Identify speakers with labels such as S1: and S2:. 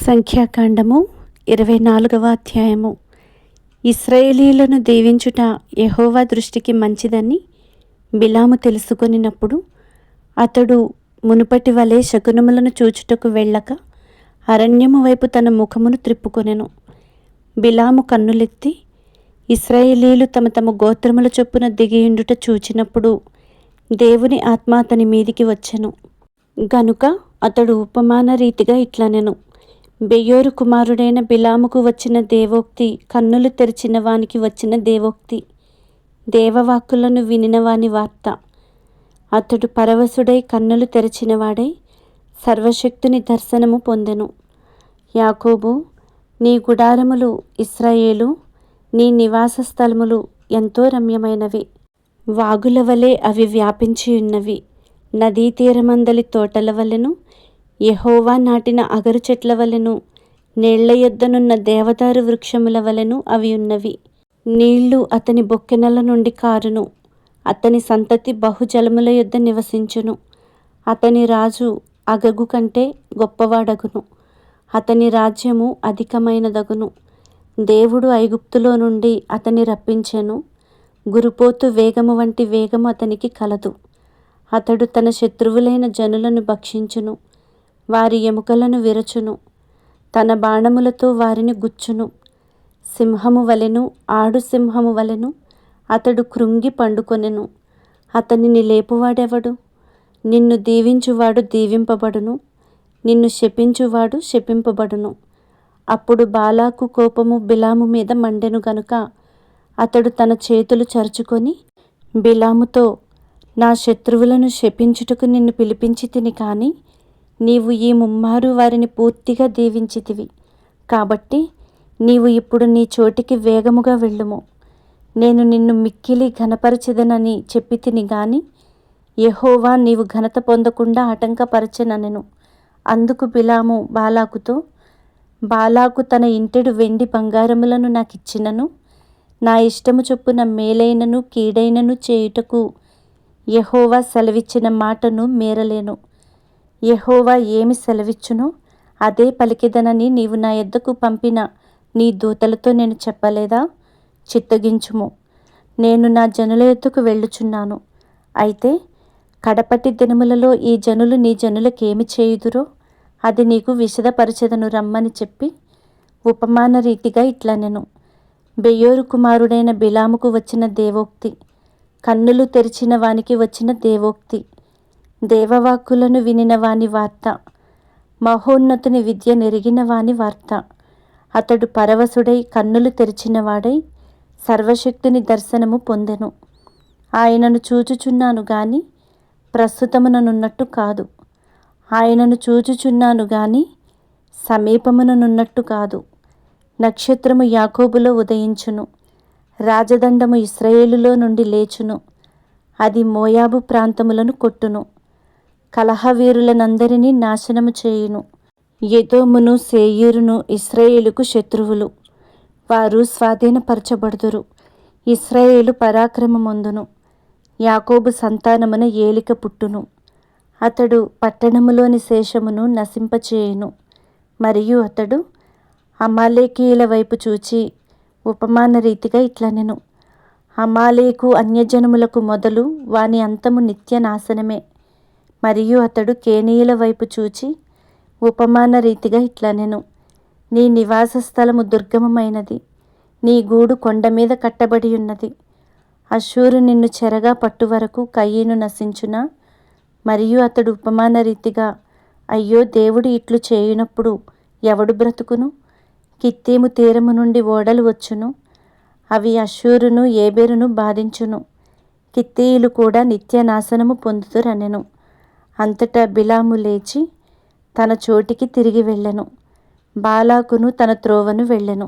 S1: సంఖ్యాకాండము 24వ అధ్యాయము. ఇశ్రాయేలీయులను దీవించుట యెహోవా దృష్టికి మంచిదని బిలాము తెలుసుకొనినప్పుడు అతడు మునుపటి వలె శకునములను చూచుటకు వెళ్ళక అరణ్యము వైపు తన ముఖమును త్రిప్పుకొనెను. బిలాము కన్నులెత్తి ఇశ్రాయేలీయులు తమ తమ గోత్రముల చొప్పున దిగియుండుట చూచినప్పుడు దేవుని ఆత్మ అతని మీదికి వచ్చెను. గనుక అతడు ఉపమాన రీతిగా ఇట్లనెను: బెయోరు కుమారుడైన బిలాముకు వచ్చిన దేవోక్తి కన్నులు తెరిచిన వానికి వచ్చిన దేవోక్తి, దేవవాక్కులను వినిన వాని వార్త. అతడు పరవశుడై కన్నులు తెరచినవాడై సర్వశక్తుని దర్శనము పొందెను. యాకోబు, నీ గుడారములు, ఇశ్రాయేలు, నీ నివాస స్థలములు ఎంతో రమ్యమైనవి. వాగుల వలె అవి వ్యాపించియున్నవి. నదీ తీరమందలి తోటల వలెను, యెహోవా నాటిన అగరు చెట్ల వలెను, నీళ్ల యొద్దనున్న దేవదారు వృక్షముల వలెను అవి ఉన్నవి. నీళ్లు అతని బొక్కెనల నుండి కారును. అతని సంతతి బహుజలముల యొద్ద నివసించును. అతని రాజు అగగు కంటే గొప్పవాడగును. అతని రాజ్యము అధికమైనదగును. దేవుడు ఐగుప్తులో నుండి అతని రప్పించెను. గురుపోతు వేగము వంటి వేగము అతనికి కలదు. అతడు తన శత్రువులైన జనులను భక్షించును. వారి ఎముకలను విరచును. తన బాణములతో వారిని గుచ్చును. సింహము వలెను, ఆడు సింహము వలెను అతడు కృంగి పండుకొనెను. అతనిని లేపువాడెవడు? నిన్ను దీవించువాడు దీవింపబడును, నిన్ను శపించువాడు శపింపబడును. అప్పుడు బాలాకు కోపము బిలాము మీద మండెను గనుక అతడు తన చేతులు చరుచుకొని బిలాముతో, నా శత్రువులను శపించుటకు నిన్ను పిలిపించి తిని కాని నీవు ఈ ముమ్మారు వారిని పూర్తిగా దీవించితివి. కాబట్టి నీవు ఇప్పుడు నీ చోటికి వేగముగా వెళ్ళుము. నేను నిన్ను మిక్కిలి ఘనపరచెదనని చెప్పి తిని గాని యెహోవా నీవు ఘనత పొందకుండా ఆటంకపరచెననెను. అందుకు బిలాము బాలాకుతో, బాలాకు తన ఇంటెడు వెండి బంగారములను నాకిచ్చినను నా ఇష్టము చొప్పున మేలైనను కీడైనను చేయుటకు యెహోవా సెలవిచ్చిన మాటను మీరలేను. యెహోవా ఏమి సెలవిచ్చునో అదే పలికెదనని నీవు నా యొద్దకు పంపిన నీ దూతలతో నేను చెప్పలేదా? చిత్తగించుము. నేను నా జనుల యొద్దకు వెళ్ళుచున్నాను. అయితే కడపటి దినములలో ఈ జనులు నీ జనులకేమి చేయుదురో అది నీకు విశదపరచెదను రమ్మని చెప్పి ఉపమాన రీతిగా ఇట్లనెను: బెయోరు కుమారుడైన బిలాముకు వచ్చిన దేవోక్తి, కన్నులు తెరిచిన వానికి వచ్చిన దేవోక్తి, దేవవాక్కులను వినిన వాని వార్త, మహోన్నతుని విద్య నెరిగిన వాని వార్త. అతడు పరవశుడై కన్నులు తెరిచినవాడై సర్వశక్తుని దర్శనము పొందెను. ఆయనను చూచుచున్నాను గాని ప్రస్తుతముననున్నట్టు కాదు. ఆయనను చూచుచున్నాను గాని సమీపముననున్నట్టు కాదు. నక్షత్రము యాకోబులో ఉదయించును, రాజదండము ఇశ్రాయేలులో నుండి లేచును. అది మోయాబు ప్రాంతములను కొట్టును, కలహవీరులనందరినీ నాశనము చేయును. ఎదోమును సేయీరును ఇశ్రాయేలుకు శత్రువులు. వారు స్వాధీనపరచబడుదురు. ఇశ్రాయేలు పరాక్రమమొందును. యాకోబు సంతానమున ఏలిక పుట్టును. అతడు పట్టణములోని శేషమును నశింపచేయును. మరియు అతడు అమాలేకీయుల వైపు చూచి ఉపమాన రీతిగా ఇట్లనెను: అమాలేకు అన్యజనములకు మొదలు, వాని అంతము నిత్య నాశనమే. మరియు అతడు కేనీయుల వైపు చూచి ఉపమాన రీతిగా ఇట్లనెను: నీ నివాస స్థలము దుర్గమమైనది, నీ గూడు కొండ మీద కట్టబడి ఉన్నది. అష్షూరు నిన్ను చెరగా పట్టు వరకు కయీను నశించునా? మరియు అతడు ఉపమాన రీతిగా, అయ్యో, దేవుడు ఇట్లు చేయునప్పుడు ఎవడు బ్రతుకును? కిత్తీము తీరము నుండి ఓడలు వచ్చును, అవి అష్షూరును ఏబెరును బాధించును. కిత్తీయులు కూడా నిత్య నాశనము పొందుదురనెను. అంతటా బిలాము లేచి తన చోటికి తిరిగి వెళ్ళెను. బాలాకును తన త్రోవను వెళ్ళెను.